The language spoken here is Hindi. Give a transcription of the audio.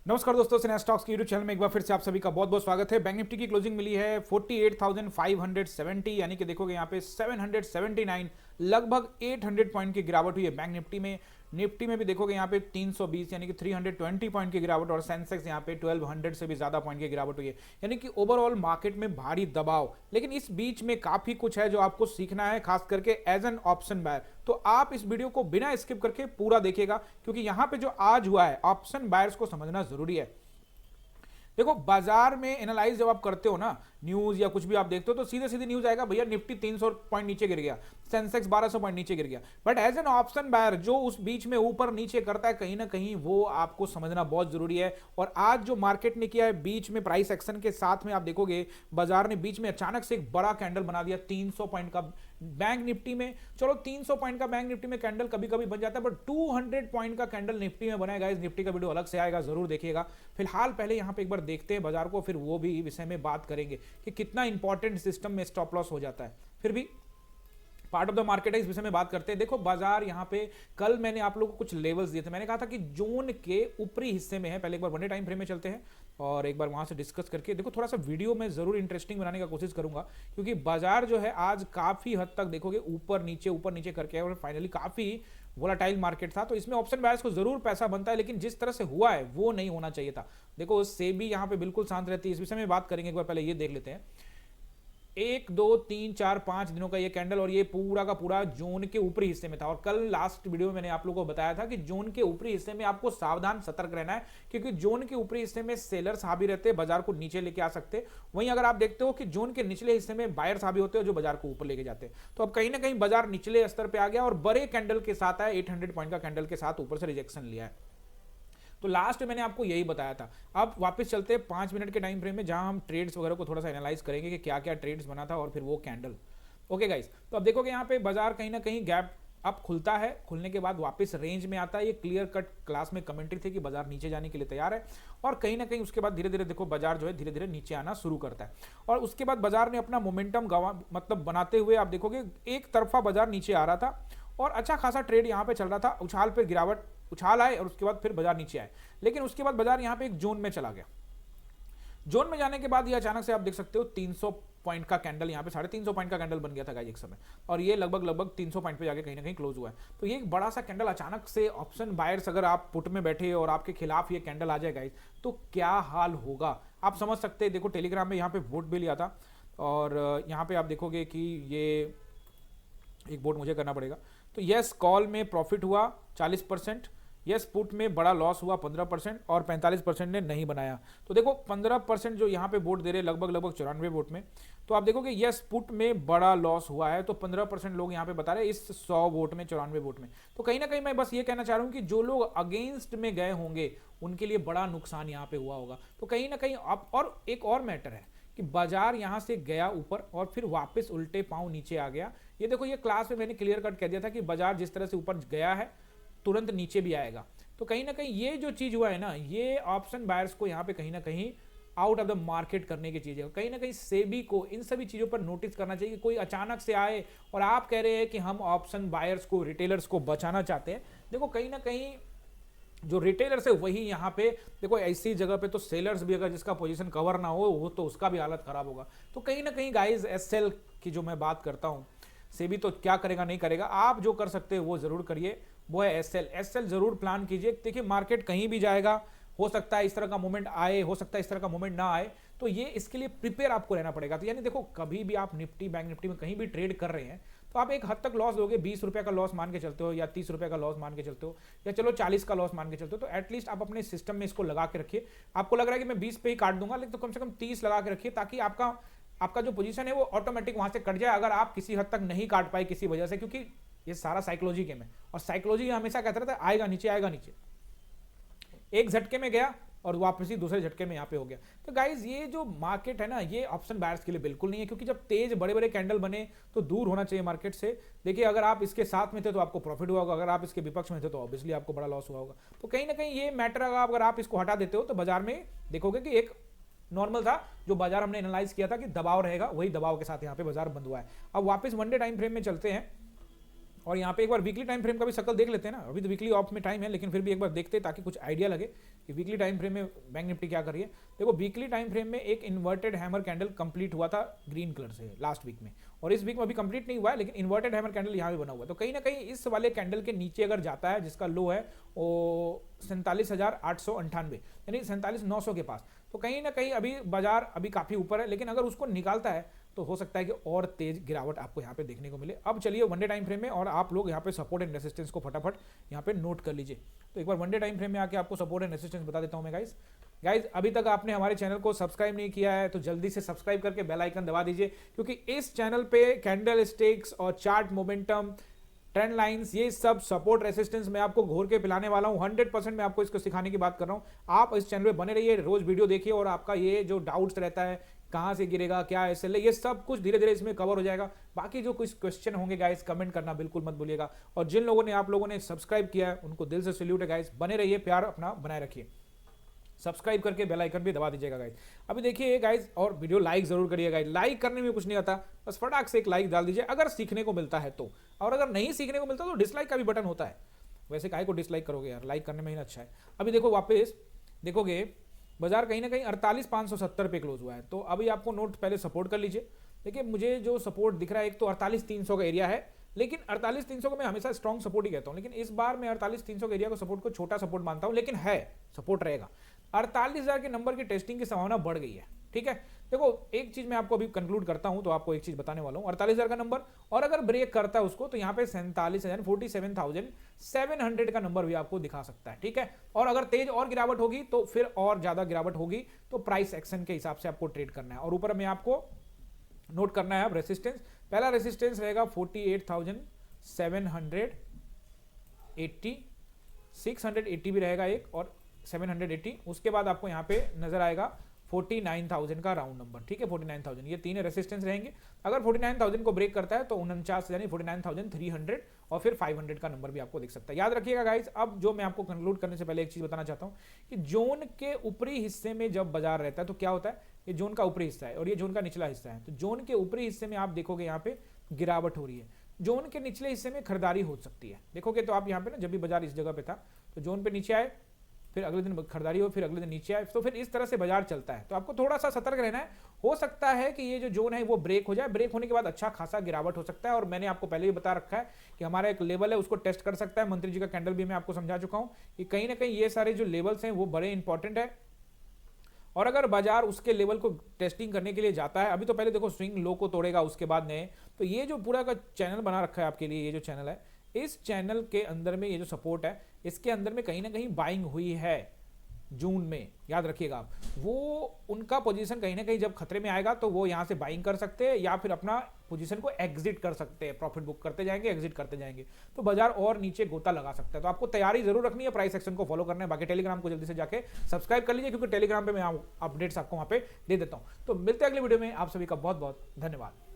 नमस्कार दोस्तों, सिने स्टॉक्स की यूट्यूब चैनल में एक बार फिर से आप सभी का बहुत बहुत स्वागत है। बैंक निफ्टी की क्लोजिंग मिली है 48,570, यानी कि देखोगे यहाँ पे 779, लगभग 800 पॉइंट की गिरावट हुई है बैंक निफ्टी में। निफ्टी में भी देखोगे यहाँ पे 320 यानी कि 320 पॉइंट की गिरावट, और सेंसेक्स यहाँ पे 1200 से भी ज्यादा पॉइंट की गिरावट हुई है, यानी कि ओवरऑल मार्केट में भारी दबाव। लेकिन इस बीच में काफी कुछ है जो आपको सीखना है, खास करके एज एन ऑप्शन बायर। तो आप इस वीडियो को बिना स्किप करके पूरा देखिएगा, क्योंकि यहां पे जो आज हुआ है ऑप्शन बायर्स को समझना जरूरी है। देखो, बाजार में एनालाइज जब आप करते हो ना, न्यूज या कुछ भी आप देखते हो, तो सीधे सीधे न्यूज आएगा भैया निफ्टी 300 पॉइंट नीचे गिर गया, सेंसेक्स 1200 पॉइंट नीचे गिर गया। But as an option buyer जो उस बीच में ऊपर नीचे करता है, कहीं ना कहीं वो आपको समझना बहुत जरूरी है। और आज जो मार्केट ने किया है, बीच में प्राइस एक्शन के साथ में आप देखोगे बाजार ने बीच में अचानक से एक बड़ा कैंडल बना दिया 300 पॉइंट का बैंक निफ्टी में। चलो 300 पॉइंट का बैंक निफ्टी में कैंडल कभी कभी बन जाता है, बट 200 पॉइंट का कैंडल निफ्टी में बनाएगा। इस निफ्टी का वीडियो अलग से आएगा, जरूर देखिएगा। फिलहाल पहले यहां पे एक बार देखते हैं बाजार को, फिर वो भी विषय में बात करेंगे कि कितना इंपॉर्टेंट सिस्टम में स्टॉप लॉस हो जाता है। फिर भी पार्ट ऑफ द मार्केट है, इस विषय में बात करते हैं। देखो, बाजार यहां पे कल मैंने आप लोगों को कुछ लेवल्स दिए थे। मैंने कहा था कि जोन के ऊपरी हिस्से में है। पहले एक बार वन डे टाइम फ्रेम में चलते हैं और एक बार वहां से डिस्कस करके देखो, थोड़ा सा वीडियो में जरूर इंटरेस्टिंग बनाने का कोशिश करूंगा, क्योंकि बाजार जो है आज काफी हद तक देखोगे ऊपर नीचे करके, और फाइनली काफी वोलाटाइल मार्केट था। तो इसमें ऑप्शन बायर्स को जरूर पैसा बनता है, लेकिन जिस तरह से हुआ है वो नहीं होना चाहिए था। देखो, सेबी यहां पे बिल्कुल शांत रहती है, इस विषय में बात करेंगे। एक बार पहले ये देख लेते हैं, 1 2 3 4 5 दिनों का ये कैंडल, और ये पूरा का पूरा जोन के ऊपरी हिस्से में था। और कल लास्ट वीडियो में मैंने आप लोगों को बताया था कि जोन के ऊपरी हिस्से में आपको सावधान सतर्क रहना है, क्योंकि जोन के ऊपरी हिस्से में सेलर्स हावी रहते हैं, बाजार को नीचे लेके आ सकते। वहीं अगर आप देखते हो कि जोन के निचले हिस्से में बायर्स हावी होते हैं जो बाजार को ऊपर लेके जाते हैं। तो अब कहीं ना कहीं बाजार निचले स्तर पर आ गया और बड़े कैंडल के साथ आया, 800 पॉइंट का कैंडल के साथ ऊपर से रिजेक्शन लिया है। तो लास्ट में मैंने आपको यही बताया था। अब वापस चलते हैं 5 मिनट के टाइम फ्रेम में, जहां हम ट्रेड्स वगैरह को थोड़ा सा एनालाइज करेंगे कि क्या क्या ट्रेड्स बना था और फिर वो कैंडल। ओके गाइस, तो अब देखोगे यहाँ पे बाजार कहीं ना कहीं गैप अप खुलता है, खुलने के बाद वापस रेंज में आता है। ये क्लियर कट क्लास में कमेंट्री थी कि बाजार नीचे जाने के लिए तैयार है, और कहीं ना कहीं उसके बाद धीरे धीरे देखो बाजार जो है धीरे धीरे नीचे आना शुरू करता है। और उसके बाद बाजार ने अपना मोमेंटम मतलब बनाते हुए आप देखोगे एक तरफा बाजार नीचे आ रहा था, और अच्छा खासा ट्रेड यहाँ पे चल रहा था। उछाल पे गिरावट, उछाल आए और उसके बाद फिर बाजार नीचे आए, लेकिन उसके बाद बाजार यहाँ पे एक जोन में चला गया। जोन में जाने के बाद ये अचानक से आप देख सकते हो 300 पॉइंट का कैंडल, यहाँ पे 350 पॉइंट का कैंडल बन गया था गाइस एक समय, और ये लगभग 300 पॉइंट पे जाके कहीं ना कहीं क्लोज हुआ है। तो ये एक बड़ा सा कैंडल अचानक से ऑप्शन बायर्स, अगर आप पुट में बैठे और आपके खिलाफ ये कैंडल आ जाए गाइस, तो क्या हाल होगा आप समझ सकते हैं। देखो, टेलीग्राम में यहाँ पे वोट भी लिया था, और यहाँ पे आप देखोगे कि ये एक वोट मुझे करना पड़ेगा। तो यस कॉल में प्रॉफिट हुआ 40%, यस पुट में बड़ा लॉस हुआ 15%, और 45% ने नहीं बनाया। तो देखो 15% जो यहाँ पे वोट दे रहे लगभग 94 वोट में। तो आप देखोगे यस पुट में बड़ा लॉस हुआ है, तो 15% लोग यहाँ पे बता रहे हैं इस 100 वोट में, 94 वोट में। तो कहीं ना कहीं मैं बस ये कहना चाह रहा हूँ कि जो लोग अगेंस्ट में गए होंगे उनके लिए बड़ा नुकसान यहाँ पे हुआ होगा। तो कहीं ना कहीं अब और एक और मैटर है कि बाजार यहां से गया ऊपर और फिर वापस उल्टे पांव नीचे आ गया। ये देखो, ये क्लास में मैंने क्लियर कट कह दिया था कि बाजार जिस तरह से ऊपर गया है तुरंत नीचे भी आएगा। तो कहीं ना कहीं ये जो चीज हुआ है ना, ये ऑप्शन बायर्स को यहाँ पे कहीं ना कहीं आउट ऑफ द मार्केट करने की चीज है। कहीं ना कहीं सेबी को इन सभी चीजों पर नोटिस करना चाहिए कि कोई अचानक से आए और आप कह रहे हैं कि हम ऑप्शन बायर्स को, रिटेलर्स को बचाना चाहते हैं। देखो, कहीं ना कहीं जो रिटेलर्स है वही यहाँ पे देखो, ऐसी जगह पे तो सेलर्स भी अगर जिसका पोजीशन कवर ना हो वो तो उसका भी हालत खराब होगा। तो कहीं ना कहीं गाइस, एसएल की जो मैं बात करता हूँ, सेबी तो क्या करेगा नहीं करेगा, आप जो कर सकते हैं वो जरूर करिए, वो है एसएल जरूर प्लान कीजिए। देखिए, मार्केट कहीं भी जाएगा, हो सकता है इस तरह का मोमेंट आए, हो सकता है इस तरह का मोमेंट ना आए, तो ये इसके लिए प्रिपेयर आपको रहना पड़ेगा। तो यानी देखो, कभी भी आप निफ्टी, बैंक निफ्टी में कहीं भी ट्रेड कर रहे हैं तो आप एक हद तक लॉस दोगे। 20 रुपए का लॉस मान के चलते हो, या 30 रुपए का लॉस मान के चलते हो, या चलो 40 का लॉस मान के चलते हो, तो एटलीस्ट आप अपने सिस्टम में इसको लगा के रखिए। आपको लग रहा है कि मैं 20 पे ही काट दूंगा, लेकिन तो कम से कम 30 लगा के रखिए, ताकि आपका जो पोजीशन है वो ऑटोमेटिक वहां से कट जाए, अगर आप किसी हद तक नहीं काट पाए किसी वजह से। क्योंकि ये सारा साइकोलॉजी गेम है, और साइकोलॉजी हमेशा कहता रहता है आएगा नीचे, आएगा नीचे। एक झटके में गया और वापसी दूसरे झटके में यहाँ पे हो गया। तो गाइज, ये जो मार्केट है ना, ये ऑप्शन बायर्स के लिए बिल्कुल नहीं है, क्योंकि जब तेज बड़े बड़े कैंडल बने तो दूर होना चाहिए मार्केट से। देखिए, अगर आप इसके साथ में थे तो आपको प्रॉफिट हुआ होगा, अगर आप इसके विपक्ष में थे तो ऑब्वियसली आपको बड़ा लॉस हुआ होगा। तो कहीं ना कहीं ये मैटर अगर आप इसको हटा देते हो तो बाजार में देखोगे कि एक नॉर्मल था जो बाजार हमने एनालाइज किया था कि दबाव रहेगा, वही दबाव के साथ यहाँ पे बाजार बंद हुआ है। अब वापस वन डे टाइम फ्रेम में चलते हैं और यहाँ पे एक बार वीकली टाइम फ्रेम का भी शक्ल देख लेते हैं ना, अभी तो वीकली ऑफ में टाइम है लेकिन फिर भी एक बार देखते हैं ताकि कुछ आइडिया लगे कि वीकली टाइम फ्रेम में बैंक निफ्टी क्या कर रही है। देखो वीकली टाइम फ्रेम में एक इन्वर्टेड हैमर कैंडल कंप्लीट हुआ था ग्रीन कलर से लास्ट वीक में, और इस वीक में अभी कंप्लीट नहीं हुआ है लेकिन इन्वर्टेड हैमर कैंडल यहाँ भी बना हुआ है। तो कहीं ना कहीं इस वाले कैंडल के नीचे अगर जाता है, जिसका लो है वो 47,898 यानी 47,900 के पास, तो कहीं ना कहीं अभी बाजार अभी काफी ऊपर है, लेकिन अगर उसको निकालता है तो हो सकता है कि और तेज गिरावट आपको यहाँ पे देखने को मिले। अब चलिए वनडे टाइम फ्रेम में, और आप लोग यहाँ पे सपोर्ट एंड रेसिस्टेंस को फटाफट यहाँ पे नोट कर लीजिए। तो एक बार वनडे टाइम फ्रेम में आके आपको सपोर्ट एंड रेसिस्टेंस बता देता हूँ मैं गाइज अभी तक आपने हमारे चैनल को सब्सक्राइब नहीं किया है तो जल्दी से सब्सक्राइब करके बेल आइकन दबा दीजिए, क्योंकि इस चैनल पे कैंडल स्टिक्स और चार्ट मोमेंटम, ट्रेंड लाइंस, ये सब सपोर्ट रेसिस्टेंस मैं आपको घोर के पिलाने वाला हूं। 100% मैं आपको इसको सिखाने की बात कर रहा हूं। आप इस चैनल पे बने रहिए, रोज वीडियो देखिए, और आपका ये जो डाउट्स रहता है कहां से गिरेगा, क्या एसएल है, ये सब कुछ धीरे धीरे इसमें कवर हो जाएगा। बाकी जो कुछ क्वेश्चन होंगे गाइस, कमेंट करना बिल्कुल मत भूलिएगा। और जिन लोगों ने, आप लोगों ने सब्सक्राइब किया है उनको दिल से सैल्यूट है गाइस। बने रहिए, प्यार अपना बनाए रखिए, सब्सक्राइब करके बेल आइकन भी दबा दीजिएगा गाइस। अभी देखिए गाइस, और वीडियो लाइक जरूर करिएगा गाइस। लाइक करने में कुछ नहीं आता, बस फटाक से एक लाइक डाल दीजिए अगर सीखने को मिलता है तो, और अगर नहीं सीखने को मिलता तो डिसलाइक का भी बटन होता है। वैसे काहे को डिसलाइक करोगे यार, लाइक करने में ही अच्छा है। अभी देखो वापस देखोगे बाजार कहीं ना कहीं 48,570 पे क्लोज हुआ है। तो अभी आपको नोट पहले सपोर्ट कर लीजिए। देखिए मुझे जो सपोर्ट दिख रहा है, एक तो 48,300 का एरिया है, लेकिन 48,300 को मैं हमेशा स्ट्रॉन्ग सपोर्ट ही कहता हूं, लेकिन इस बार मैं 48,300 के एरिया को सपोर्ट को छोटा सपोर्ट मानता हूं, लेकिन है सपोर्ट रहेगा। 48,000 के नंबर की टेस्टिंग की संभावना बढ़ गई है। ठीक है, देखो एक चीज मैं आपको अभी कंक्लूड करता हूं, तो आपको एक चीज बताने वाला हूं। 48,000 का नंबर, और अगर ब्रेक करता है उसको तो यहाँ पे 47,700 का नंबर भी आपको दिखा सकता है। ठीक है, और अगर तेज और गिरावट होगी तो फिर और ज्यादा गिरावट होगी, तो प्राइस एक्शन के हिसाब से आपको ट्रेड करना है। और ऊपर में आपको नोट करना है अब रेसिस्टेंस। पहला रेसिस्टेंस रहेगा 48,780, 680 भी रहेगा एक, और 780। उसके बाद आपको यहाँ पे नजर आएगा 49,000 का राउंड नंबर। ठीक है, 49,000, ये तीन रेसिस्टेंस रहेंगे। अगर 49,000 को ब्रेक करता है तो 49 यानी 49,300 और फिर 500 का नंबर भी आपको दिख सकता है। याद रखिएगा गाइस। अब जो मैं आपको कंक्लूड करने से पहले एक चीज बताना चाहता हूं कि जोन के ऊपरी हिस्से में जब बाजार रहता है तो क्या होता है, ये जोन का ऊपरी हिस्सा है और ये जोन का निचला हिस्सा है। तो जोन के ऊपरी हिस्से में आप देखोगे यहाँ पे गिरावट हो रही है, जोन के निचले हिस्से में खरीदारी हो सकती है। देखोगे तो आप यहाँ पे ना, जब भी बाजार इस जगह पे था तो जोन पे नीचे आए, फिर अगले दिन खरीदारी हो, फिर अगले दिन नीचे आए, तो फिर इस तरह से बाजार चलता है। तो आपको थोड़ा सा सतर्क रहना है। हो सकता है कि ये जो जोन है वो ब्रेक हो जाए, ब्रेक होने के बाद अच्छा खासा गिरावट हो सकता है। और मैंने आपको पहले भी बता रखा है कि हमारा एक लेवल है, उसको टेस्ट कर सकता है। मंत्री जी का कैंडल भी मैं आपको समझा चुका हूं कि कहीं ना कहीं ये सारे जो लेवल्स हैं वो बड़े इंपॉर्टेंट है। और अगर बाजार उसके लेवल को टेस्टिंग करने के लिए जाता है, अभी तो पहले देखो स्विंग लो को तोड़ेगा, उसके बाद नए, तो ये जो पूरा का चैनल बना रखा है आपके लिए, ये जो चैनल है, इस चैनल के अंदर में ये जो सपोर्ट है, इसके अंदर में कहीं ना कहीं बाइंग हुई है जून में। याद रखिएगा आप, वो उनका पोजीशन कहीं ना कहीं जब खतरे में आएगा तो वो यहां से बाइंग कर सकते हैं या फिर अपना पोजीशन को एग्जिट कर सकते हैं। प्रॉफिट बुक करते जाएंगे, एग्जिट करते जाएंगे, तो बाजार और नीचे गोता लगा सकता है। तो आपको तैयारी जरूर रखनी है, प्राइस एक्शन को फॉलो करना है। बाकी टेलीग्राम को जल्दी से जाके सब्सक्राइब कर लीजिए, क्योंकि टेलीग्राम पे मैं अपडेट्स आपको वहां पे दे देता हूं। तो मिलते हैं अगले वीडियो में, आप सभी का बहुत बहुत धन्यवाद।